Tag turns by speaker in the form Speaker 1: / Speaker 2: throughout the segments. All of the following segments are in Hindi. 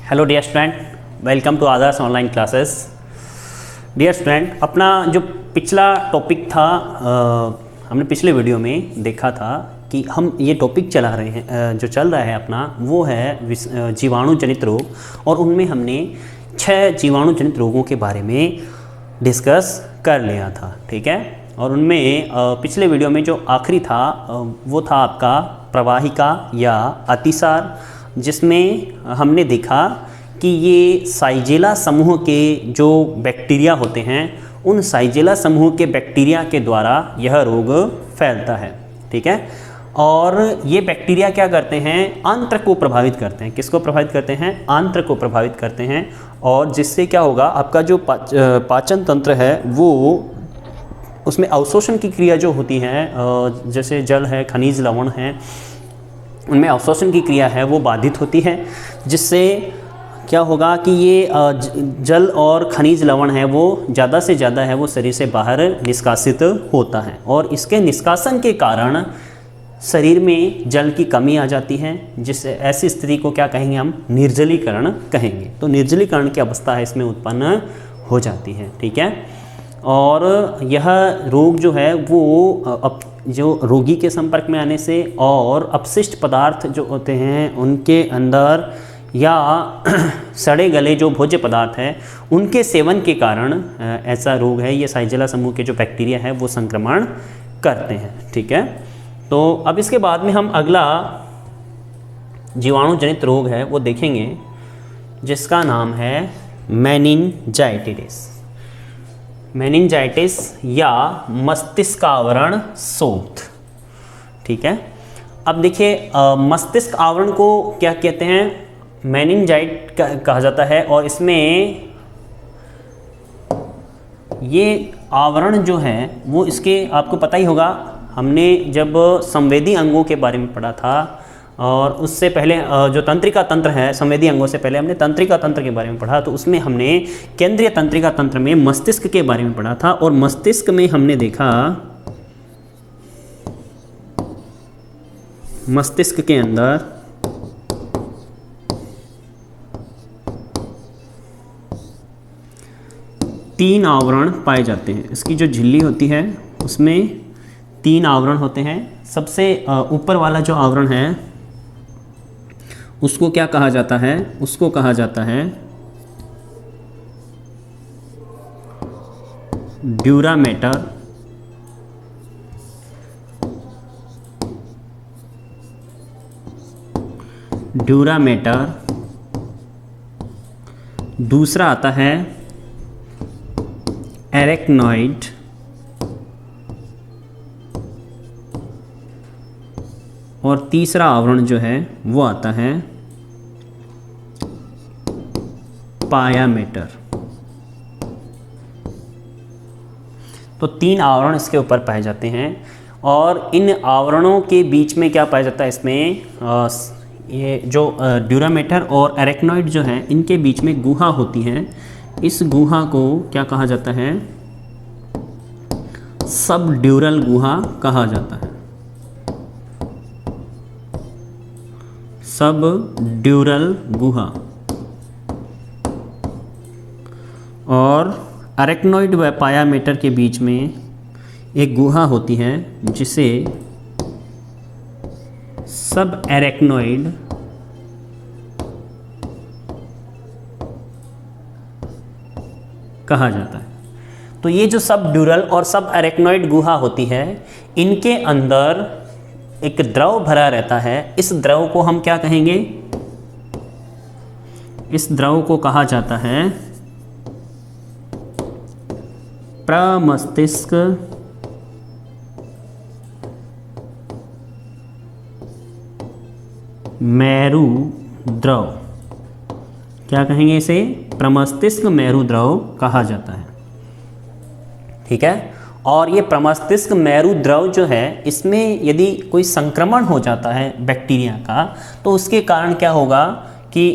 Speaker 1: Hello dear student, welcome to Adarsh online classes. Dear student, अपना जो पिछला टॉपिक था, हमने पिछले वीडियो में देखा था कि हम ये टॉपिक चला रहे हैं, जो चल रहा है अपना वो है जीवाणु जनित रोग, और उनमें हमने 6 जीवाणु जनित रोगों के बारे में डिस्कस कर लिया था। ठीक है, और उनमें पिछले वीडियो में जो आखिरी था वो था आपका प्रवाहिका या अतिसार, जिसमें हमने देखा कि ये साइजेला समूह के जो बैक्टीरिया होते हैं, उन साइजेला समूह के बैक्टीरिया के द्वारा यह रोग फैलता है। ठीक है, और ये बैक्टीरिया क्या करते हैं, आंत्र को प्रभावित करते हैं। किसको प्रभावित करते हैं? आंत्र को प्रभावित करते हैं, और जिससे क्या होगा, आपका जो पाचन तंत्र है वो उसमें अवशोषण की क्रिया जो होती है, जैसे जल है, खनिज लवण है, उनमें अवशोषण की क्रिया है वो बाधित होती है, जिससे क्या होगा कि ये जल और खनिज लवण है वो ज़्यादा से ज़्यादा है वो शरीर से बाहर निष्कासित होता है, और इसके निष्कासन के कारण शरीर में जल की कमी आ जाती है, जिससे ऐसी स्थिति को क्या कहेंगे हम? निर्जलीकरण कहेंगे। तो निर्जलीकरण की अवस्था है इसमें उत्पन्न हो जाती है। ठीक है, और यह रोग जो है वो जो रोगी के संपर्क में आने से और अपशिष्ट पदार्थ जो होते हैं उनके अंदर, या सड़े गले जो भोज्य पदार्थ है उनके सेवन के कारण ऐसा रोग है, ये साइजेला समूह के जो बैक्टीरिया है वो संक्रमण करते हैं। ठीक है, तो अब इसके बाद में हम अगला जीवाणु जनित रोग है वो देखेंगे, जिसका नाम है मेनिनजाइटिस। मेनिनजाइटिस या मस्तिष्क आवरण शोथ। ठीक है, अब देखिए मस्तिष्क आवरण को क्या कहते हैं? मेनिनजाइट कहा जाता है, और इसमें ये आवरण जो है वो इसके आपको पता ही होगा, हमने जब संवेदी अंगों के बारे में पढ़ा था, और उससे पहले जो तंत्रिका तंत्र है, संवेदी अंगों से पहले हमने तंत्रिका तंत्र के बारे में पढ़ा, तो उसमें हमने केंद्रीय तंत्रिका तंत्र में मस्तिष्क के बारे में पढ़ा था, और मस्तिष्क में हमने देखा मस्तिष्क के अंदर तीन आवरण पाए जाते हैं। इसकी जो झिल्ली होती है उसमें 3 आवरण होते हैं। सबसे ऊपर वाला जो आवरण है उसको क्या कहा जाता है? उसको कहा जाता है ड्यूरामेटर। ड्यूरामेटर। दूसरा आता है एरेक्नॉइड, और तीसरा आवरण जो है वो आता है पायामेटर। तो 3 आवरण इसके ऊपर पाए जाते हैं, और इन आवरणों के बीच में क्या पाया जाता है? इसमें ये जो ड्यूरामेटर और एरेक्नॉइड जो है इनके बीच में गुहा होती है। इस गुहा को क्या कहा जाता है? सब ड्यूरल गुहा कहा जाता है। सब ड्यूरल गुहा। और एरेक्नॉइड व पायामेटर के बीच में एक गुहा होती है जिसे सब एरेक्नॉइड कहा जाता है। तो ये जो सब ड्यूरल और सब एरेक्नॉइड गुहा होती है, इनके अंदर एक द्रव भरा रहता है। इस द्रव को हम क्या कहेंगे? इस द्रव को कहा जाता है प्रमस्तिष्क मेरुद्रव, क्या कहेंगे इसे? प्रमस्तिष्क मेरुद्रव कहा जाता है। ठीक है, और ये प्रमस्तिष्क मेरुद्रव जो है, इसमें यदि कोई संक्रमण हो जाता है बैक्टीरिया का, तो उसके कारण क्या होगा कि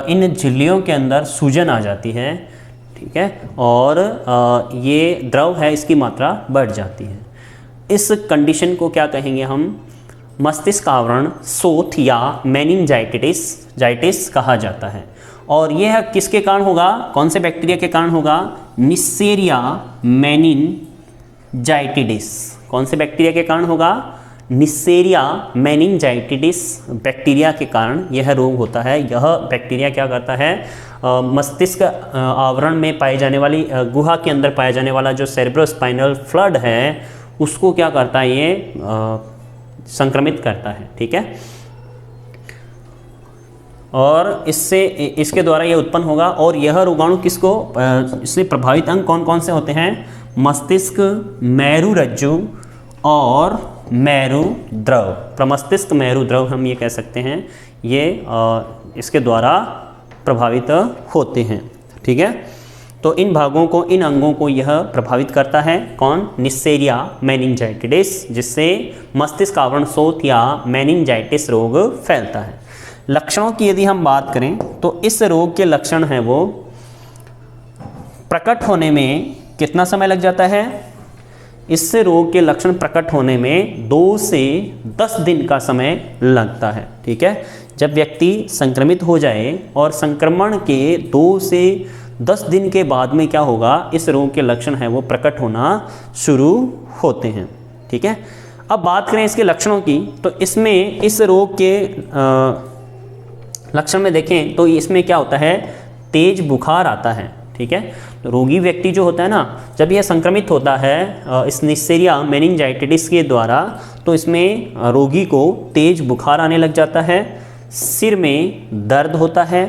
Speaker 1: इन झिल्लियों के अंदर सूजन आ जाती है। ठीक है, और ये द्रव है, इसकी मात्रा बढ़ जाती है। इस कंडीशन को क्या कहेंगे हम? मस्तिष्क आवरण शोथ या मेनिंजाइटिस कहा जाता है। और यह किसके कारण होगा? कौन से बैक्टीरिया के कारण होगा? निस्सेरिया मेनिंजाइटिस। कौन से बैक्टीरिया के कारण होगा? निस्सेरिया मेनिंजाइटिस बैक्टीरिया के कारण यह रोग होता है। यह बैक्टीरिया क्या करता है? मस्तिष्क आवरण में पाई जाने वाली गुहा के अंदर पाया जाने वाला जो सेरेब्रोस्पाइनल फ्लूइड है, उसको क्या करता है? ये संक्रमित करता है। ठीक है, और इसके द्वारा यह उत्पन्न होगा। और यह रोगाणु किसको, इससे प्रभावित अंग कौन कौन से होते हैं? मस्तिष्क, मेरुरज्जु और मेरुद्रव। प्रमस्तिष्क मेरुद्रव हम ये कह सकते हैं, ये इसके द्वारा प्रभावित होते हैं। ठीक है, तो इन भागों को, इन अंगों को यह प्रभावित करता है। कौन? निस्सेरिया मेनिंजाइटिस, जिससे मस्तिष्क आवरण शोथ या मेनिंजाइटिस रोग फैलता है। लक्षणों की यदि हम बात करें तो इस रोग के लक्षण हैं वो प्रकट होने में कितना समय लग जाता है? इस रोग के लक्षण प्रकट होने में 2 से 10 दिन का समय लगता है। ठीक है, जब व्यक्ति संक्रमित हो जाए और संक्रमण के 2 से 10 दिन के बाद में क्या होगा? इस रोग के लक्षण है वो प्रकट होना शुरू होते हैं। ठीक है, अब बात करें इसके लक्षणों की, तो इसमें इस रोग के लक्षण में देखें तो इसमें क्या होता है? तेज बुखार आता है। ठीक है, तो रोगी व्यक्ति जो होता है ना, जब यह संक्रमित होता है इस निस्सेरिया मेनिंजाइटिस के द्वारा, तो इसमें रोगी को तेज बुखार आने लग जाता है, सिर में दर्द होता है,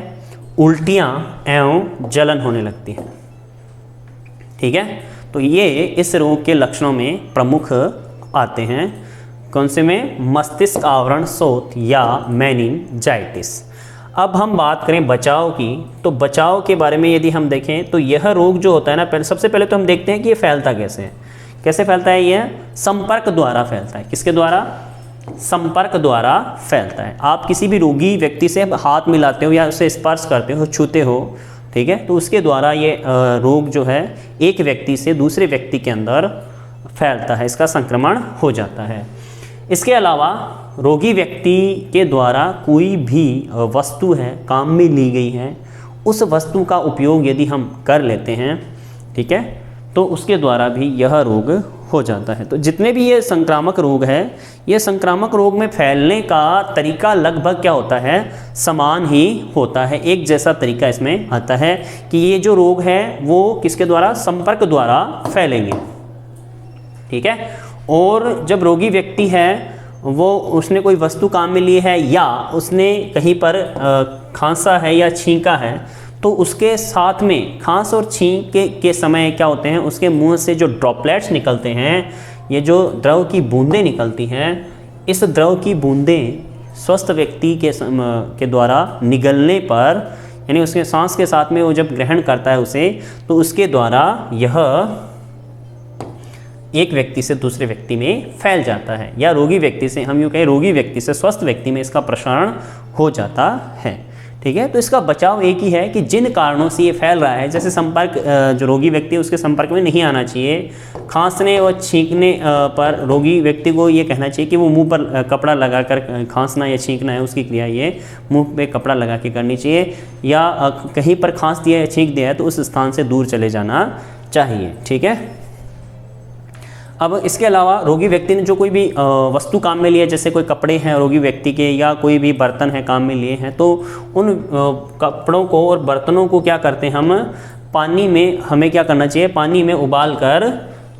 Speaker 1: उल्टियाँ एवं जलन होने लगती है। ठीक है, तो ये इस रोग के लक्षणों में प्रमुख आते हैं। कौन से में? मस्तिष्क आवरण शोथ या मेनिंजाइटिस। अब हम बात करें बचाव की, तो बचाव के बारे में यदि हम देखें तो यह रोग जो होता है ना, सबसे पहले तो हम देखते हैं कि ये फैलता कैसे है। कैसे फैलता है? यह संपर्क द्वारा फैलता है। किसके द्वारा? संपर्क द्वारा फैलता है। आप किसी भी रोगी व्यक्ति से हाथ मिलाते हो या उसे स्पर्श करते हो, छूते हो, ठीक है, तो उसके द्वारा ये रोग जो है एक व्यक्ति से दूसरे व्यक्ति के अंदर फैलता है, इसका संक्रमण हो जाता है। इसके अलावा रोगी व्यक्ति के द्वारा कोई भी वस्तु है काम में ली गई है, उस वस्तु का उपयोग यदि हम कर लेते हैं, ठीक है, तो उसके द्वारा भी यह रोग हो जाता है। तो जितने भी ये संक्रामक रोग है, ये संक्रामक रोग में फैलने का तरीका लगभग क्या होता है? समान ही होता है, एक जैसा तरीका इसमें आता है कि ये जो रोग है वो किसके द्वारा? संपर्क द्वारा फैलेंगे। ठीक है, और जब रोगी व्यक्ति है वो उसने कोई वस्तु काम में ली है या उसने कहीं पर खांसा है या छींका है, तो उसके साथ में खांस और छींक के समय क्या होते हैं? उसके मुंह से जो ड्रॉपलेट्स निकलते हैं, ये जो द्रव की बूंदें निकलती हैं, इस द्रव की बूंदें स्वस्थ व्यक्ति के द्वारा निगलने पर, यानी उसके सांस के साथ में वो जब ग्रहण करता है उसे, तो उसके द्वारा यह एक व्यक्ति से दूसरे व्यक्ति में फैल जाता है, या रोगी व्यक्ति से, हम यूँ कहें रोगी व्यक्ति से स्वस्थ व्यक्ति में इसका प्रसारण हो जाता है। ठीक है, तो इसका बचाव एक ही है कि जिन कारणों से ये फैल रहा है, जैसे संपर्क, जो रोगी व्यक्ति है उसके संपर्क में नहीं आना चाहिए। खांसने और छींकने पर रोगी व्यक्ति को ये कहना चाहिए कि वो मुंह पर कपड़ा लगाकर खांसना या छींकना है, उसकी क्रिया ये मुंह पे कपड़ा लगा के करनी चाहिए, या कहीं पर खांस दिया या छींक दिया है तो उस स्थान से दूर चले जाना चाहिए। ठीक है, अब इसके अलावा रोगी व्यक्ति ने जो कोई भी वस्तु काम में ली है, जैसे कोई कपड़े हैं रोगी व्यक्ति के या कोई भी बर्तन है काम में लिए हैं, तो उन कपड़ों को और बर्तनों को क्या करते हैं हम? पानी में, हमें क्या करना चाहिए? पानी में उबाल कर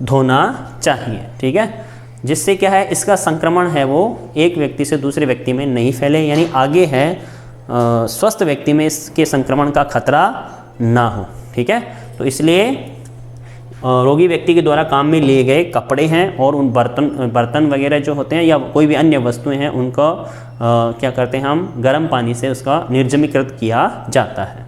Speaker 1: धोना चाहिए। ठीक है, जिससे क्या है? इसका संक्रमण है वो एक व्यक्ति से दूसरे व्यक्ति में नहीं फैले, यानी आगे है स्वस्थ व्यक्ति में इसके संक्रमण का खतरा ना हो। ठीक है, तो इसलिए रोगी व्यक्ति के द्वारा काम में लिए गए कपड़े हैं और उन बर्तन वगैरह जो होते हैं या कोई भी अन्य वस्तुएं हैं उनका क्या करते हैं हम गर्म पानी से उसका निर्जमीकृत किया जाता है।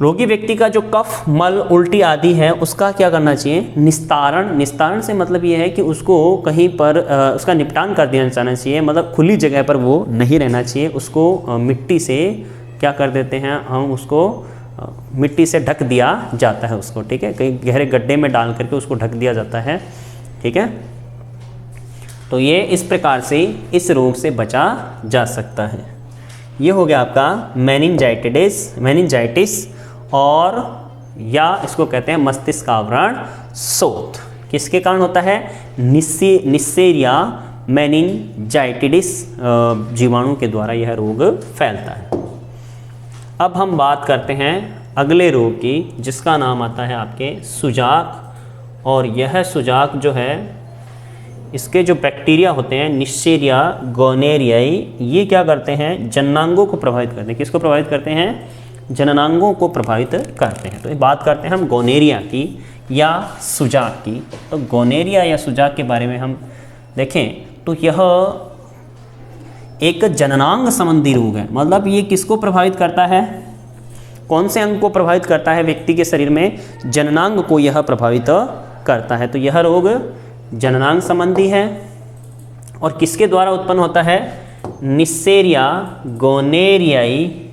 Speaker 1: रोगी व्यक्ति का जो कफ, मल, उल्टी आदि है उसका क्या करना चाहिए? निस्तारण से मतलब ये है कि उसको कहीं पर उसका निपटान कर दिया जाना चाहिए, मतलब खुली जगह पर वो नहीं रहना चाहिए। उसको मिट्टी से क्या कर देते हैं हम, उसको मिट्टी से ढक दिया जाता है उसको, ठीक है, कहीं गहरे गड्ढे में डाल करके उसको ढक दिया जाता है, ठीक है। तो ये इस प्रकार से इस रोग से बचा जा सकता है। ये हो गया आपका मेनिंजाइटिस और या इसको कहते हैं मस्तिष्क आवरण शोथ। किसके कारण होता है? निस्सेरिया मेनिंजाइटिस जीवाणु के द्वारा यह रोग फैलता है। अब हम बात करते हैं अगले रोग की, जिसका नाम आता है आपके सुजाक। और यह सुजाक जो है, इसके जो बैक्टीरिया होते हैं निस्सेरिया गोनेरियाई, ये क्या करते हैं? जननांगों को प्रभावित करते हैं। किसको प्रभावित करते हैं? जननांगों को प्रभावित करते हैं। तो बात करते हैं हम गोनेरिया की या सुजाक की। तो गोनेरिया या सुजाक के बारे में हम देखें तो यह एक जननांग संबंधी रोग है। मतलब ये किसको प्रभावित करता है? कौन से अंग को प्रभावित करता है? व्यक्ति के शरीर में जननांग को यह प्रभावित करता है। तो यह रोग जननांग संबंधी है और किसके द्वारा उत्पन्न होता है? निस्सेरिया गोनेरियाई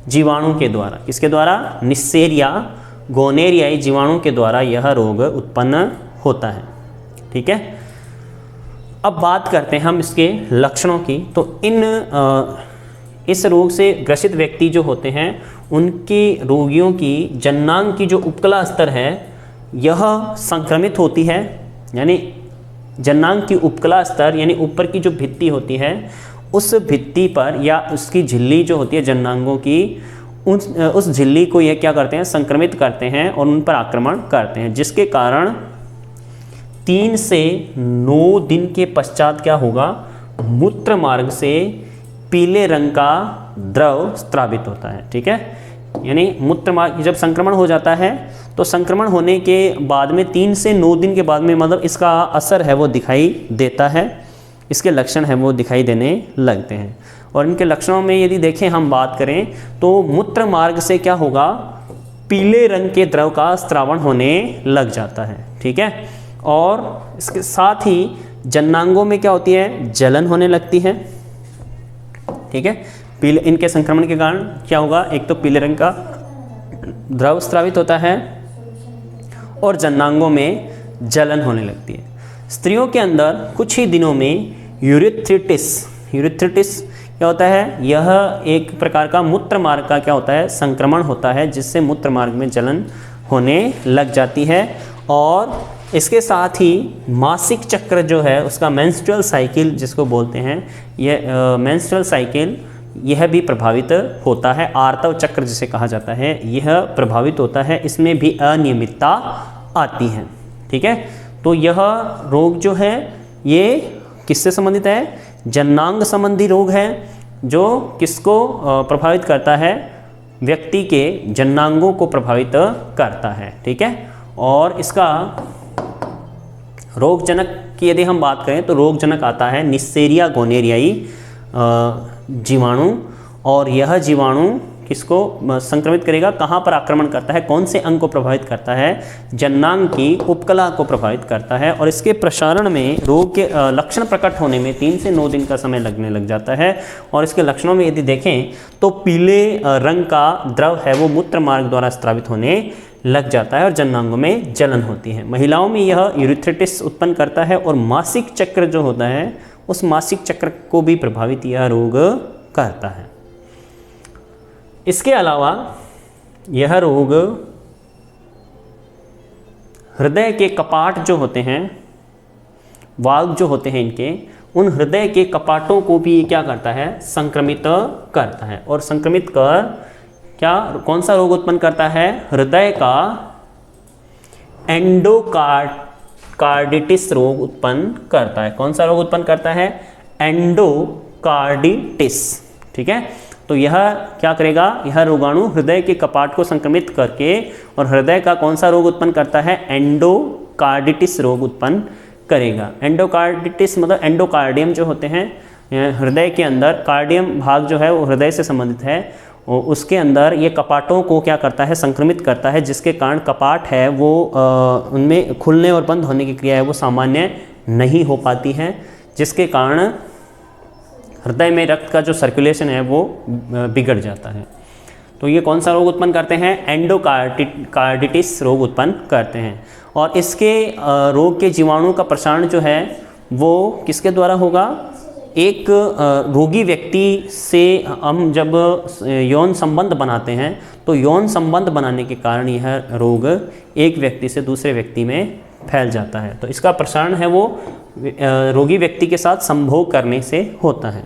Speaker 1: जीवाणु के द्वारा। किसके द्वारा? निस्सेरिया गोनेरियाई जीवाणु के द्वारा यह रोग उत्पन्न होता है, ठीक है। अब बात करते हैं हम इसके लक्षणों की। तो इस रोग से ग्रसित व्यक्ति जो होते हैं उनके रोगियों की जननांग की जो उपकला स्तर है यह संक्रमित होती है। यानी जननांग की उपकला स्तर यानी ऊपर की जो भित्ति होती है उस भित्ति पर या उसकी झिल्ली जो होती है जननांगों की, उस झिल्ली को यह क्या करते हैं? संक्रमित करते हैं और उन पर आक्रमण करते हैं, जिसके कारण 3 से 9 दिन के पश्चात क्या होगा? मूत्र मार्ग से पीले रंग का द्रव स्रावित होता है, ठीक है। यानी मूत्र मार्ग जब संक्रमण हो जाता है तो संक्रमण होने के बाद में 3 से 9 दिन के बाद में मतलब इसका असर है वो दिखाई देता है, इसके लक्षण हैं वो दिखाई देने लगते हैं। और इनके लक्षणों में यदि देखें हम बात करें तो मूत्र मार्ग से क्या होगा? पीले रंग के द्रव का स्रावण होने लग जाता है, ठीक है। और इसके साथ ही जननांगों में क्या होती है? जलन होने लगती है, ठीक है। पीले इनके संक्रमण के कारण क्या होगा? एक तो पीले रंग का द्रव स्रावित होता है और जननांगों में जलन होने लगती है। स्त्रियों के अंदर कुछ ही दिनों में यूरिथ्रिटिस क्या होता है? यह एक प्रकार का मूत्र मार्ग का क्या होता है? संक्रमण होता है, जिससे मूत्र मार्ग में जलन होने लग जाती है। और इसके साथ ही मासिक चक्र जो है उसका मेंस्ट्रुअल साइकिल जिसको बोलते हैं, यह मेंस्ट्रुअल साइकिल यह भी प्रभावित होता है। आर्तव चक्र जिसे कहा जाता है यह प्रभावित होता है, इसमें भी अनियमितता आती है, ठीक है। तो यह रोग जो है ये किससे संबंधित है? जननांग संबंधी रोग है, जो किसको प्रभावित करता है? व्यक्ति के जननांगों को प्रभावित करता है, ठीक है। और इसका रोगजनक की यदि हम बात करें तो रोगजनक आता है निस्सेरिया गोनेरियाई जीवाणु। और यह जीवाणु किसको संक्रमित करेगा? कहाँ पर आक्रमण करता है? कौन से अंग को प्रभावित करता है? जननांग की उपकला को प्रभावित करता है। और इसके प्रसारण में रोग के लक्षण प्रकट होने में 3 से 9 दिन का समय लगने लग जाता है। और इसके लक्षणों में यदि देखें तो पीले रंग का द्रव है वो मूत्र मार्ग द्वारा स्रावित होने लग जाता है और जननांगों में जलन होती है। महिलाओं में यह यूरिथ्रिटिस उत्पन्न करता है और मासिक चक्र जो होता है उस मासिक चक्र को भी प्रभावित यह रोग करता है। इसके अलावा यह रोग हृदय के कपाट जो होते हैं, वाल्व जो होते हैं इनके, उन हृदय के कपाटों को भी क्या करता है? संक्रमित करता है। और संक्रमित कर क्या कौन सा रोग उत्पन्न करता है? हृदय का एंडोकार्डिटिस रोग उत्पन्न करता है। कौन सा रोग उत्पन्न करता है? एंडोकार्डिटिस, ठीक है। तो यह क्या करेगा, यह रोगाणु हृदय के कपाट को संक्रमित करके और हृदय का कौन सा रोग उत्पन्न करता है, एंडोकार्डिटिस रोग उत्पन्न करेगा। एंडोकार्डिटिस मतलब एंडोकार्डियम जो होते हैं हृदय के अंदर, कार्डियम भाग जो है वो हृदय से संबंधित है, और उसके अंदर ये कपाटों को क्या करता है, संक्रमित करता है, जिसके कारण कपाट है वो उनमें खुलने और बंद होने की क्रिया है वो सामान्य नहीं हो पाती है, जिसके कारण हृदय में रक्त का जो सर्कुलेशन है वो बिगड़ जाता है। तो ये कौन सा रोग उत्पन्न करते हैं, एंडोकार्डिटिस रोग उत्पन्न करते हैं। और इसके रोग के जीवाणु का प्रसारण जो है वो किसके द्वारा होगा, एक रोगी व्यक्ति से हम जब यौन संबंध बनाते हैं तो यौन संबंध बनाने के कारण यह रोग एक व्यक्ति से दूसरे व्यक्ति में फैल जाता है। तो इसका प्रसारण है वो रोगी व्यक्ति के साथ संभोग करने से होता है।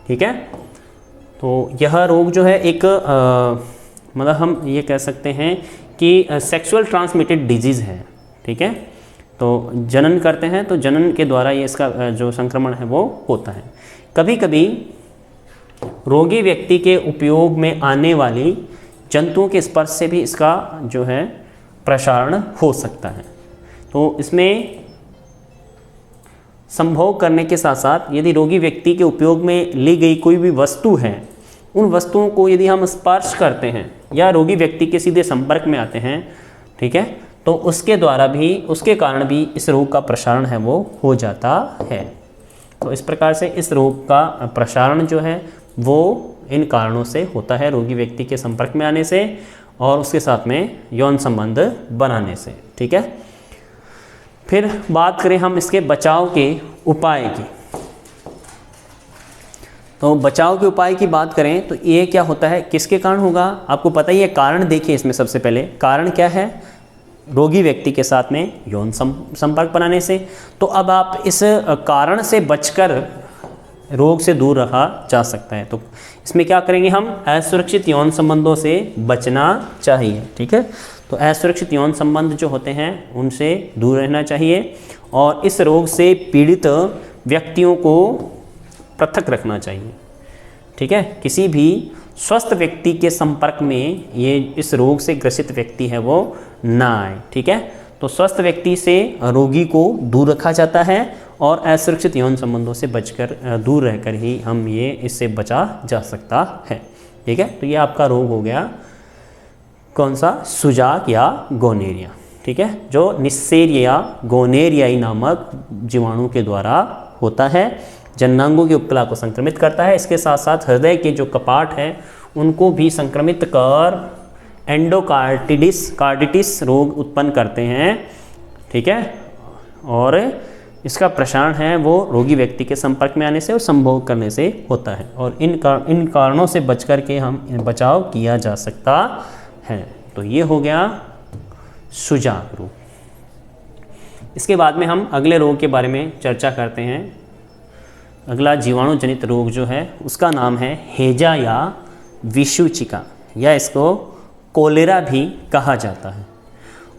Speaker 1: ठीक है, तो यह रोग जो है एक मतलब हम ये कह सकते हैं कि सेक्सुअल ट्रांसमिटेड डिजीज़ है। ठीक है, तो जनन करते हैं तो जनन के द्वारा ये इसका जो संक्रमण है वो होता है। कभी कभी रोगी व्यक्ति के उपयोग में आने वाली जंतुओं के स्पर्श से भी इसका जो है प्रसारण हो सकता है। तो इसमें संभोग करने के साथ साथ यदि रोगी व्यक्ति के उपयोग में ली गई कोई भी वस्तु है, उन वस्तुओं को यदि हम स्पर्श करते हैं या रोगी व्यक्ति के सीधे संपर्क में आते हैं, ठीक है, तो उसके द्वारा भी, उसके कारण भी इस रोग का प्रसारण है वो हो जाता है। तो इस प्रकार से इस रोग का प्रसारण जो है वो इन कारणों से होता है, रोगी व्यक्ति के संपर्क में आने से और उसके साथ में यौन संबंध बनाने से। ठीक है, फिर बात करें हम इसके बचाव के उपाय की। तो बचाव के उपाय की बात करें तो ये क्या होता है, किसके कारण होगा, आपको पता ही है। कारण देखिए इसमें सबसे पहले कारण क्या है, रोगी व्यक्ति के साथ में यौन संपर्क बनाने से। तो अब आप इस कारण से बचकर रोग से दूर रहा जा सकता है। तो इसमें क्या करेंगे हम, असुरक्षित यौन संबंधों से बचना चाहिए। ठीक है, तो असुरक्षित यौन संबंध जो होते हैं उनसे दूर रहना चाहिए और इस रोग से पीड़ित व्यक्तियों को पृथक रखना चाहिए। ठीक है, किसी भी स्वस्थ व्यक्ति के संपर्क में ये इस रोग से ग्रसित व्यक्ति है वो ना आए। ठीक है, तो स्वस्थ व्यक्ति से रोगी को दूर रखा जाता है और असुरक्षित यौन संबंधों से बचकर दूर रहकर ही हम ये इससे बचा जा सकता है। ठीक है, तो ये आपका रोग हो गया कौन सा, सुजाक या गोनेरिया। ठीक है, जो निस्सेरिया गोनेरियाई नामक जीवाणु के द्वारा होता है, जननांगों की उपकला को संक्रमित करता है। इसके साथ साथ हृदय के जो कपाट हैं उनको भी संक्रमित कर एंडोकार्डिटिस रोग उत्पन्न करते हैं। ठीक है, और इसका प्रसारण है वो रोगी व्यक्ति के संपर्क में आने से और संभोग करने से होता है। और इन कारणों से बच कर के हम बचाव किया जा सकता है। तो ये हो गया सुजाक रोग। इसके बाद में हम अगले रोग के बारे में चर्चा करते हैं। अगला जीवाणु जनित रोग जो है उसका नाम है हैजा या विषुचिका, या इसको कोलेरा भी कहा जाता है।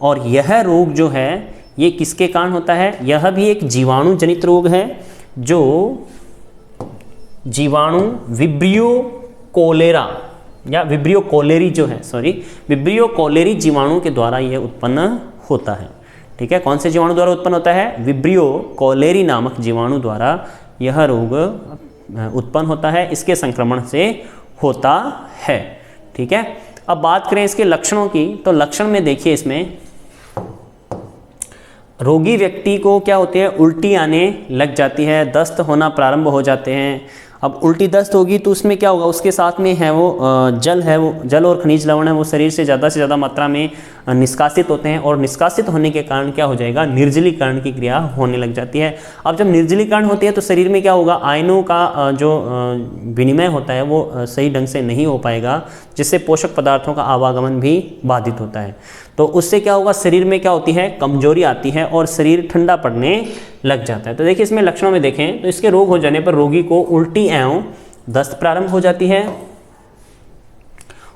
Speaker 1: और यह रोग जो है ये किसके कारण होता है, यह भी एक जीवाणु जनित रोग है जो जीवाणु विब्रियो कोलेरा या विब्रियो कोलेरी जो है, विब्रियो कोलेरी जीवाणु के द्वारा यह उत्पन्न होता है। ठीक है, कौन से जीवाणु द्वारा उत्पन्न होता है, विब्रियो कोलेरी नामक जीवाणु द्वारा यह रोग उत्पन्न होता है, इसके संक्रमण से होता है। ठीक है, अब बात करें इसके लक्षणों की, तो लक्षण में देखिए इसमें रोगी व्यक्ति को क्या होती है, उल्टी आने लग जाती है, दस्त होना प्रारंभ हो जाते हैं। अब उल्टी दस्त होगी तो उसमें क्या होगा, उसके साथ में है वो जल और खनिज लवण है वो शरीर से ज़्यादा मात्रा में निष्कासित होते हैं और निष्कासित होने के कारण क्या हो जाएगा, निर्जलीकरण की क्रिया होने लग जाती है। अब जब निर्जलीकरण होती है तो शरीर में क्या होगा, आयनों का जो विनिमय होता है वो सही ढंग से नहीं हो पाएगा, जिससे पोषक पदार्थों का आवागमन भी बाधित होता है। तो उससे क्या होगा, शरीर में क्या होती है, कमजोरी आती है और शरीर ठंडा पड़ने लग जाता है। तो देखिए इसमें लक्षणों में देखें तो इसके रोग हो जाने पर रोगी को उल्टी एवं दस्त प्रारंभ हो जाती है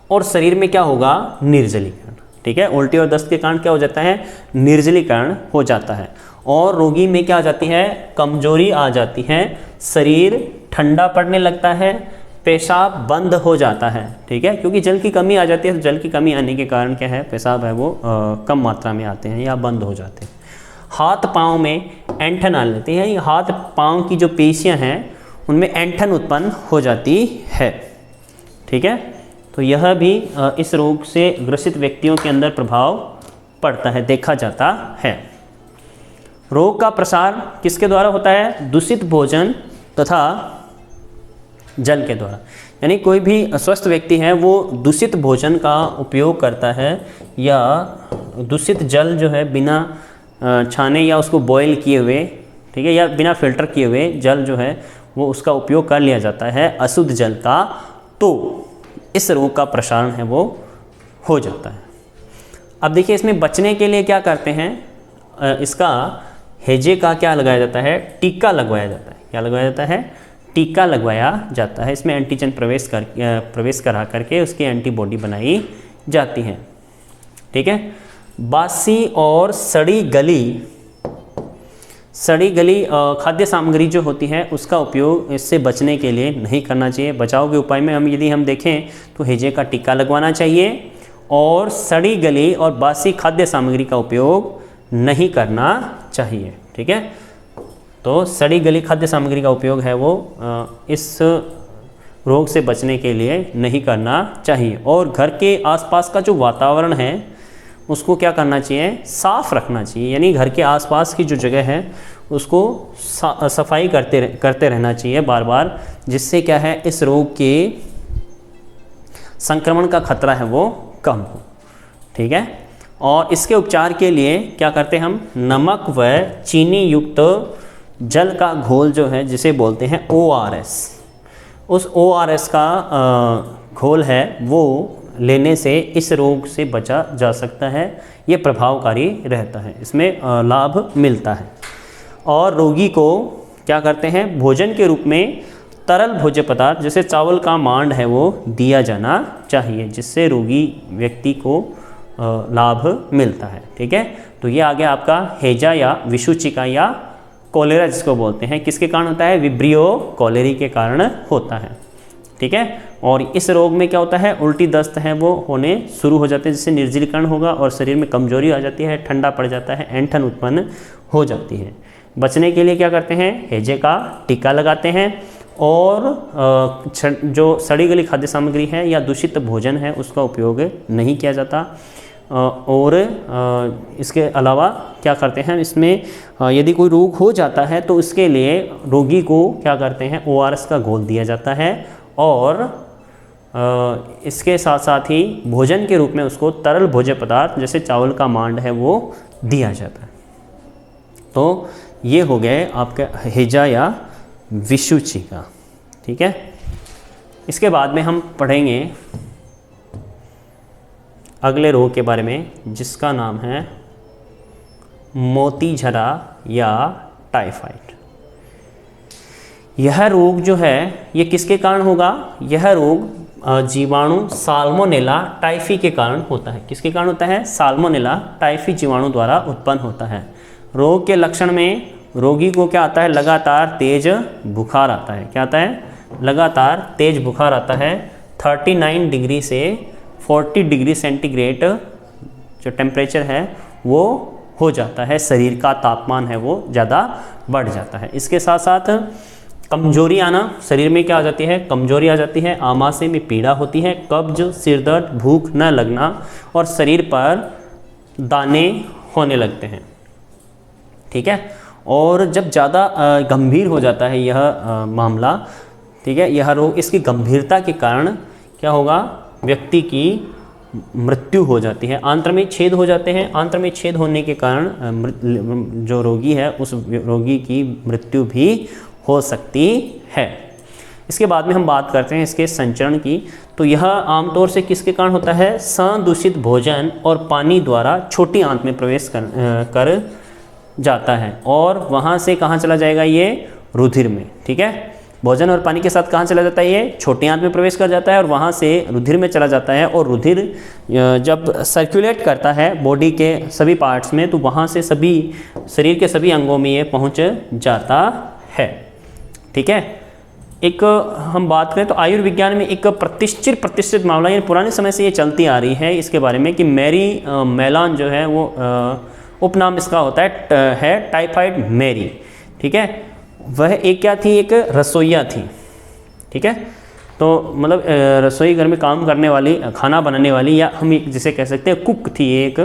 Speaker 1: और शरीर में क्या होगा, निर्जलीकरण। ठीक है, उल्टी और दस्त के कारण क्या हो जाता है, निर्जलीकरण हो जाता है और रोगी में क्या आ जाती है, कमजोरी आ जाती है, शरीर ठंडा पड़ने लगता है, पेशाब बंद हो जाता है, ठीक है, क्योंकि जल की कमी आ जाती है। तो जल की कमी आने के कारण क्या है, पेशाब है वो कम मात्रा में आते हैं या बंद हो जाते हैं। हाथ पाँव में ऐंठन आ लेती है, ये हाथ पाँव की जो पेशियां हैं उनमें ऐंठन उत्पन्न हो जाती है, ठीक है। तो यह भी इस रोग से ग्रसित व्यक्तियों के अंदर प्रभाव पड़ता है, देखा जाता है। रोग का प्रसार किसके द्वारा होता है, दूषित भोजन तथा जल के द्वारा। यानी कोई भी स्वस्थ व्यक्ति है वो दूषित भोजन का उपयोग करता है या दूषित जल जो है बिना छाने या उसको बॉयल किए हुए, ठीक है, या बिना फिल्टर किए हुए जल जो है वो उसका उपयोग कर लिया जाता है अशुद्ध जल का, तो इस रोग का प्रसारण है वो हो जाता है। अब देखिए इसमें बचने के लिए क्या करते हैं, इसका हैजे का क्या लगाया जाता है, टीका लगवाया जाता है। क्या लगवाया जाता है, टीका लगवाया जाता है। इसमें एंटीजन प्रवेश करा करके उसकी एंटीबॉडी बनाई जाती है, ठीक है। बासी और सड़ी गली खाद्य सामग्री जो होती है उसका उपयोग इससे बचने के लिए नहीं करना चाहिए। बचाव के उपाय में यदि हम देखें तो हैजे का टीका लगवाना चाहिए और सड़ी गली और बासी खाद्य सामग्री का उपयोग नहीं करना चाहिए, ठीक है। तो सड़ी गली खाद्य सामग्री का उपयोग है वो इस रोग से बचने के लिए नहीं करना चाहिए। और घर के आसपास का जो वातावरण है उसको क्या करना चाहिए, साफ़ रखना चाहिए। यानी घर के आसपास की जो जगह है उसको सफाई करते रहना चाहिए बार बार, जिससे क्या है इस रोग के संक्रमण का खतरा है वो कम हो, ठीक है। और इसके उपचार के लिए क्या करते हैं हम, नमक व चीनी युक्त जल का घोल जो है जिसे बोलते हैं ORS, उस ORS का घोल है वो लेने से इस रोग से बचा जा सकता है। ये प्रभावकारी रहता है, इसमें लाभ मिलता है। और रोगी को क्या करते हैं, भोजन के रूप में तरल भोज्य पदार्थ जैसे चावल का मांड है वो दिया जाना चाहिए, जिससे रोगी व्यक्ति को लाभ मिलता है, ठीक है। तो ये आ गया आपका हैजा या विषुचिका या कोलेरा जिसको बोलते हैं, किसके कारण होता है, विब्रियो कोलेरी के कारण होता है, ठीक है। और इस रोग में क्या होता है, उल्टी दस्त है वो होने शुरू हो जाते हैं, जिससे निर्जलीकरण होगा और शरीर में कमजोरी आ जाती है, ठंडा पड़ जाता है, ऐंठन उत्पन्न हो जाती है। बचने के लिए क्या करते हैं, हैजे का टीका लगाते हैं और जो सड़ी गली खाद्य सामग्री है या दूषित भोजन है उसका उपयोग नहीं किया जाता। और इसके अलावा क्या करते हैं, इसमें यदि कोई रोग हो जाता है तो उसके लिए रोगी को क्या करते हैं, ORS का घोल दिया जाता है और इसके साथ साथ ही भोजन के रूप में उसको तरल भोज्य पदार्थ जैसे चावल का मांड है वो दिया जाता है। तो ये हो गए आपका हैजा या विषुचिका, ठीक है। इसके बाद में हम पढ़ेंगे अगले रोग के बारे में जिसका नाम है मोतीझरा या टाइफाइड। यह रोग जो है ये किसके कारण होगा, यह रोग जीवाणु साल्मोनेला टाइफी के कारण होता है। किसके कारण होता है, साल्मोनेला टाइफी जीवाणु द्वारा उत्पन्न होता है। रोग के लक्षण में रोगी को क्या आता है, लगातार तेज बुखार आता है। क्या आता है, लगातार तेज बुखार आता है। 39 डिग्री से 40 डिग्री सेंटीग्रेड जो टेम्परेचर है वो हो जाता है, शरीर का तापमान है वो ज़्यादा बढ़ जाता है। इसके साथ साथ कमजोरी आना, शरीर में क्या आ जाती है, कमजोरी आ जाती है, आमाशय में पीड़ा होती है, कब्ज, सिरदर्द, भूख न लगना और शरीर पर दाने होने लगते हैं, ठीक है। और जब ज़्यादा गंभीर हो जाता है यह मामला, ठीक है, यह रोग, इसकी गंभीरता के कारण क्या होगा, व्यक्ति की मृत्यु हो जाती है, आंत्र में छेद हो जाते हैं। आंत्र में छेद होने के कारण जो रोगी है उस रोगी की मृत्यु भी हो सकती है। इसके बाद में हम बात करते हैं इसके संचरण की। तो यह आमतौर से किसके कारण होता है, संदूषित भोजन और पानी द्वारा छोटी आंत में प्रवेश कर जाता है और वहाँ से कहाँ चला जाएगा, ये रुधिर में, ठीक है। भोजन और पानी के साथ कहाँ चला जाता है, ये छोटी आंत में प्रवेश कर जाता है और वहाँ से रुधिर में चला जाता है। और रुधिर जब सर्कुलेट करता है बॉडी के सभी पार्ट्स में तो वहाँ से सभी शरीर के सभी अंगों में ये पहुँच जाता है, ठीक है। एक हम बात करें तो आयुर्विज्ञान में एक प्रतिष्ठित मामला, यानी पुराने समय से ये चलती आ रही है इसके बारे में कि मैरी मेलान जो है वो उपनाम इसका होता है टाइफाइड मैरी, ठीक है। वह एक क्या थी, एक रसोइया थी, ठीक है। तो मतलब रसोई घर में काम करने वाली, खाना बनाने वाली, या हम जिसे कह सकते हैं कुक थी एक।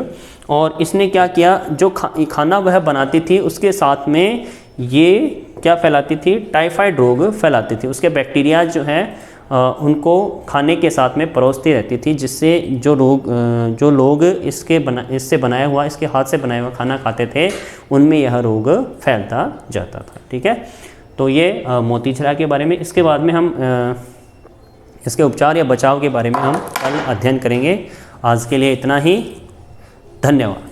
Speaker 1: और इसने क्या किया, जो खाना वह बनाती थी उसके साथ में ये क्या फैलाती थी, टाइफाइड रोग फैलाती थी। उसके बैक्टीरिया जो हैं उनको खाने के साथ में परोसती रहती थी, जिससे जो लोग इससे बनाया हुआ, इसके हाथ से बनाया हुआ खाना खाते थे उनमें यह रोग फैलता जाता था, ठीक है। तो ये मोतीछरा के बारे में। इसके बाद में हम इसके उपचार या बचाव के बारे में हम कल अध्ययन करेंगे। आज के लिए इतना ही, धन्यवाद।